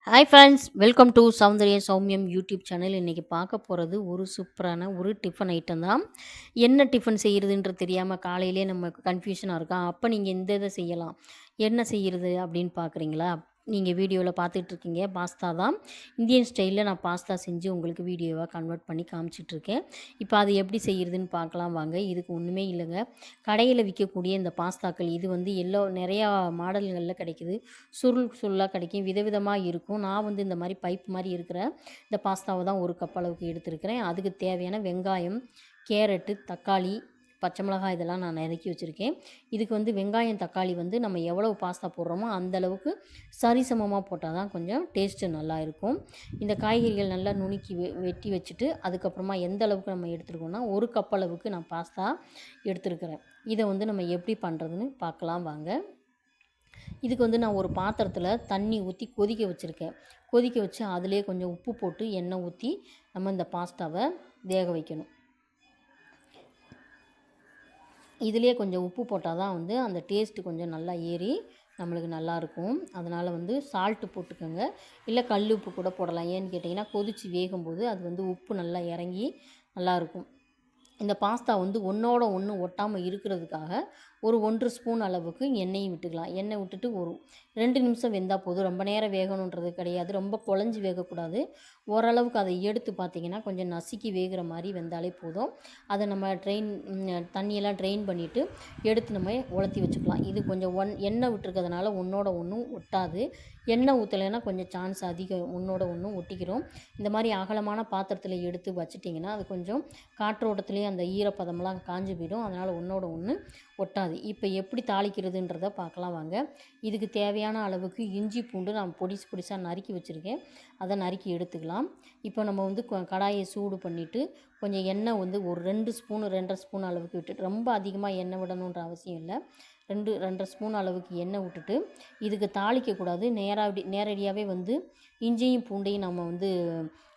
Hi friends, welcome to Soundarya Sowmiyam YouTube channel. இன்றைக்கி பார்க்க போகிறது ஒரு சூப்பரான ஒரு டிஃபன் ஐட்டம் தான். என்ன டிஃபன் செய்கிறதுன்றது தெரியாமல் காலையிலே நம்ம கன்ஃபியூஷனாக இருக்கோம். அப்போ நீங்கள் இந்த இதை செய்யலாம். என்ன செய்கிறது அப்படின்னு பார்க்குறீங்களா? நீங்கள் வீடியோவில் பார்த்துட்ருக்கீங்க பாஸ்தா தான். இந்தியன் ஸ்டைலில் நான் பாஸ்தா செஞ்சு உங்களுக்கு வீடியோவாக கன்வெர்ட் பண்ணி காமிச்சிட்ருக்கேன். இப்போ அது எப்படி செய்கிறதுன்னு பார்க்கலாம் வாங்க. இதுக்கு ஒன்றுமே இல்லைங்க. கடையில் விற்கக்கூடிய இந்த பாஸ்தாக்கள் இது வந்து நிறையா மாடல்களில் கிடைக்குது. சுருள் சுருளாக கிடைக்கும், விதவிதமாக இருக்கும். நான் வந்து இந்த மாதிரி பைப் மாதிரி இருக்கிற இந்த பாஸ்தாவை தான் ஒரு கப் அளவுக்கு எடுத்துருக்கிறேன். அதுக்கு தேவையான வெங்காயம், கேரட்டு, தக்காளி, பச்சை மிளகாய் இதெல்லாம் நான் நறுக்கி வச்சுருக்கேன். இதுக்கு வந்து வெங்காயம், தக்காளி வந்து நம்ம எவ்வளவு பாஸ்தா போடுறோமோ அந்தளவுக்கு சரிசமமாக போட்டால் தான் கொஞ்சம் டேஸ்ட்டு நல்லா இருக்கும். இந்த காய்கறிகள் நல்லா நுணுக்கி வெட்டி வச்சுட்டு அதுக்கப்புறமா எந்த அளவுக்கு நம்ம எடுத்துருக்கோம்னா ஒரு கப் அளவுக்கு நான் பாஸ்தா எடுத்துருக்கிறேன். இதை வந்து நம்ம எப்படி பண்ணுறதுன்னு பார்க்கலாம் வாங்க. இதுக்கு வந்து நான் ஒரு பாத்திரத்தில் தண்ணி ஊற்றி கொதிக்க வச்சுருக்கேன். கொதிக்க வச்சு அதிலே கொஞ்சம் உப்பு போட்டு எண்ணெய் ஊற்றி நம்ம இந்த பாஸ்தாவை வேக வைக்கணும். இதிலே கொஞ்சம் உப்பு போட்டால் தான் வந்து அந்த டேஸ்ட்டு கொஞ்சம் நல்லா ஏறி நம்மளுக்கு நல்லாயிருக்கும். அதனால் வந்து சால்ட்டு போட்டுக்கோங்க, இல்லை கல் உப்பு கூட போடலாம். ஏன்னு கேட்டிங்கன்னா கொதித்து வேகும்போது அது வந்து உப்பு நல்லா இறங்கி நல்லாயிருக்கும். இந்த பாஸ்தா வந்து ஒன்றோட ஒன்று ஒட்டாமல் இருக்கிறதுக்காக ஒரு 1 ஸ்பூன் அளவுக்கு எண்ணெயும் விட்டுக்கலாம். எண்ணெய் விட்டுட்டு ஒரு 2 நிமிஷம் வெந்தால் போதும். ரொம்ப நேரம் வேகணுன்றது கிடையாது. ரொம்ப குழஞ்சி வேகக்கூடாது. ஓரளவுக்கு அதை எடுத்து பார்த்திங்கன்னா கொஞ்சம் நசுக்கி வேகிற மாதிரி வெந்தாலே போதும். அதை நம்ம தண்ணியெல்லாம் ட்ரெயின் பண்ணிவிட்டு எடுத்து நம்ம உலர்த்தி வச்சுக்கலாம். இது கொஞ்சம் எண்ணெய் விட்டுருக்கிறதுனால ஒன்றோட ஒன்றும் ஒட்டாது. எண்ணெய் ஊற்றலைன்னா கொஞ்சம் சான்ஸ் அதிகம் ஒன்றோட ஒன்றும் ஒட்டிக்கிறோம். இந்த மாதிரி அகலமான பாத்திரத்தில் எடுத்து வச்சிட்டிங்கன்னா அது கொஞ்சம் காற்றோட்டத்துலேயே அந்த ஈரப்பதமெல்லாம் காஞ்சி போயிடும். அதனால் ஒன்றோட ஒன்று ஒட்டாது. இப்போ எப்படி தாளிக்கிறதுன்றதை பார்க்கலாம் வாங்க. இதுக்கு தேவையான அளவுக்கு இஞ்சி பூண்டு நான் பொடிசாக நறுக்கி வச்சுருக்கேன். அதை நறுக்கி எடுத்துக்கலாம். இப்போ நம்ம வந்து கடாயை சூடு பண்ணிவிட்டு கொஞ்சம் எண்ணெய் வந்து ஒரு 2 ஸ்பூன் 2.5 ஸ்பூன் அளவுக்கு விட்டுட்டு, ரொம்ப அதிகமாக எண்ணெய் விடணுன்ற அவசியம் இல்லை. 2 ஸ்பூன் அளவுக்கு எண்ணெய் விட்டுட்டு இதுக்கு தாளிக்கக்கூடாது. நேரடியாகவே வந்து இஞ்சியும் பூண்டையும் நம்ம வந்து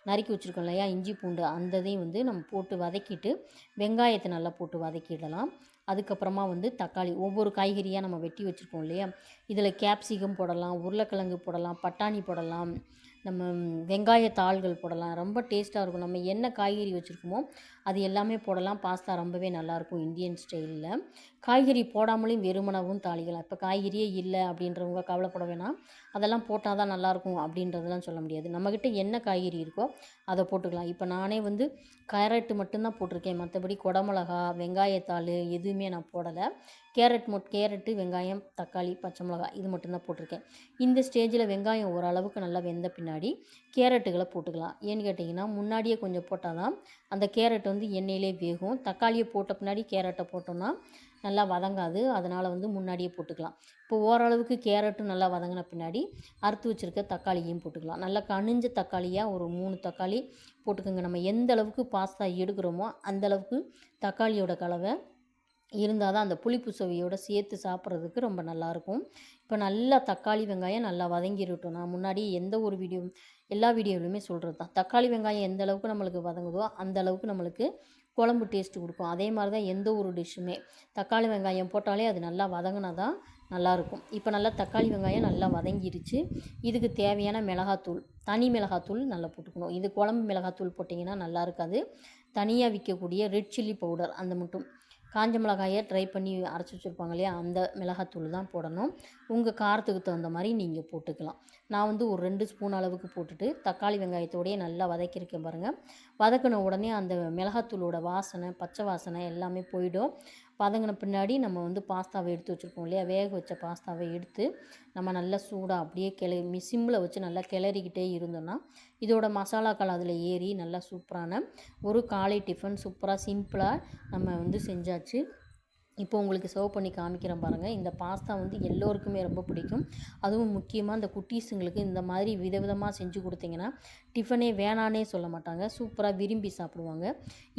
நறுக்கி வச்சுருக்கோம் இல்லையா, இஞ்சி பூண்டு அந்த இதையும் வந்து நம்ம போட்டு வதக்கிட்டு வெங்காயத்தை நல்லா போட்டு வதக்கிடலாம். அதுக்கப்புறமா வந்து தக்காளி ஒவ்வொரு காய்கறியாக நம்ம வெட்டி வச்சுருக்கோம் இல்லையா, இதில் கேப்சிகம் போடலாம், உருளைக்கிழங்கு போடலாம், பட்டாணி போடலாம், நம்ம வெங்காயத்தாள்கள் போடலாம். ரொம்ப டேஸ்ட்டாக இருக்கும். நம்ம என்ன காய்கறி வச்சுருக்கோமோ அது எல்லாமே போடலாம். பாஸ்தா ரொம்பவே நல்லாயிருக்கும் இந்தியன் ஸ்டைலில். காய்கறி போடாமலேயும் வெறுமனவும் தாளிக்கலாம். இப்போ காய்கறியே இல்லை அப்படின்றவங்க கவலைப்பட வேணாம். அதெல்லாம் போட்டால் தான் நல்லாயிருக்கும் அப்படின்றதெல்லாம் சொல்ல முடியாது. நம்மக்கிட்ட என்ன காய்கறி இருக்கோ அதை போட்டுக்கலாம். இப்போ நானே வந்து கேரட்டு மட்டும்தான் போட்டிருக்கேன். மற்றபடி குடமிளகா, வெங்காயத்தாள் எதுவுமே நான் போடலை. கேரட்டு, வெங்காயம், தக்காளி, பச்சை மிளகாய் இது மட்டும்தான் போட்டிருக்கேன். இந்த ஸ்டேஜில் வெங்காயம் ஓரளவுக்கு நல்லா வெந்த பின்னாடி கேரட்டுகளை போட்டுக்கலாம். ஏன்னு கேட்டிங்கன்னா முன்னாடியே கொஞ்சம் போட்டால் தான் அந்த கேரட் வந்து எண்ணெயிலே வேகும். தக்காளியை போட்ட பின்னாடி கேரட்டை போட்டோம்னா நல்லா வதங்காது. அதனால் வந்து முன்னாடியே போட்டுக்கலாம். இப்போ ஓரளவுக்கு கேரட்டும் நல்லா வதங்கின பின்னாடி அறுத்து வச்சுருக்க தக்காளியும் போட்டுக்கலாம். நல்லா கனிஞ்ச தக்காளியாக ஒரு 3 தக்காளி போட்டுக்கோங்க. நம்ம எந்த அளவுக்கு பாஸ்தா எடுக்கிறோமோ அந்தளவுக்கு தக்காளியோட கலவை இருந்தால் தான் அந்த புளிப்பு சுவையோடு சேர்த்து சாப்பிட்றதுக்கு ரொம்ப நல்லாயிருக்கும். இப்போ நல்லா தக்காளி வெங்காயம் நல்லா வதங்கிடட்டும். நான் முன்னாடி எல்லா வீடியோவிலுமே சொல்கிறது தான். தக்காளி வெங்காயம் எந்த அளவுக்கு நம்மளுக்கு வதங்குதோ அந்த அளவுக்கு நம்மளுக்கு குழம்பு டேஸ்ட்டு கொடுக்கும். அதே மாதிரி தான் எந்த ஒரு டிஷ்ஷுமே தக்காளி வெங்காயம் போட்டாலே அது நல்லா வதங்கினா தான் நல்லாயிருக்கும். இப்போ நல்லா தக்காளி வெங்காயம் நல்லா வதங்கிடுச்சு. இதுக்கு தேவையான மிளகாத்தூள், தனி மிளகாத்தூள் நல்லா போட்டுக்கணும். இது குழம்பு மிளகாத்தூள் போட்டிங்கன்னா நல்லா இருக்காது. தனியாக விற்கக்கூடிய ரெட் சில்லி பவுடர் அந்த மட்டும் காஞ்ச மிளகாயை ட்ரை பண்ணி அரைச்சி வச்சுருப்பாங்க இல்லையா, அந்த மிளகாத்தூள் தான் போடணும். உங்கள் காரத்துக்கு தகுந்த மாதிரி நீங்கள் போட்டுக்கலாம். நான் வந்து ஒரு 2 ஸ்பூன் அளவுக்கு போட்டுட்டு தக்காளி வெங்காயத்தோடையே நல்லா வதக்கியிருக்கேன் பாருங்கள். வதக்கின உடனே அந்த மிளகாத்தூளோட வாசனை, பச்சை வாசனை எல்லாமே போயிடும். வதங்கின பின்னாடி நம்ம வந்து பாஸ்தாவை எடுத்து வச்சுருக்கோம் இல்லையா, வேக வச்ச பாஸ்தாவை எடுத்து நம்ம நல்லா சூடாக அப்படியே சிம்மில் வச்சு நல்லா கிளறிக்கிட்டே இருந்தோம்னா இதோட மசாலாக்கள் அதில் ஏறி நல்லா சூப்பரான ஒரு காலை டிஃபன் சூப்பராக சிம்பிளாக நம்ம வந்து செஞ்சாச்சு. இப்போ உங்களுக்கு சர்வ் பண்ணி காமிக்கிறேன் பாருங்கள். இந்த பாஸ்தா வந்து எல்லோருக்குமே ரொம்ப பிடிக்கும். அதுவும் முக்கியமாக இந்த குட்டீஸுங்களுக்கு இந்த மாதிரி விதவிதமாக செஞ்சு கொடுத்தீங்கன்னா டிஃபனே வேணானே சொல்ல மாட்டாங்க. சூப்பராக விரும்பி சாப்பிடுவாங்க.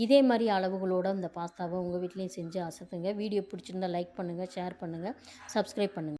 இதே மாதிரி அளவுகளோடு இந்த பாஸ்தாவை உங்கள் வீட்லேயும் செஞ்சு அசத்துங்க. வீடியோ பிடிச்சிருந்தால் லைக் பண்ணுங்கள், ஷேர் பண்ணுங்கள், சப்ஸ்கிரைப் பண்ணுங்கள்.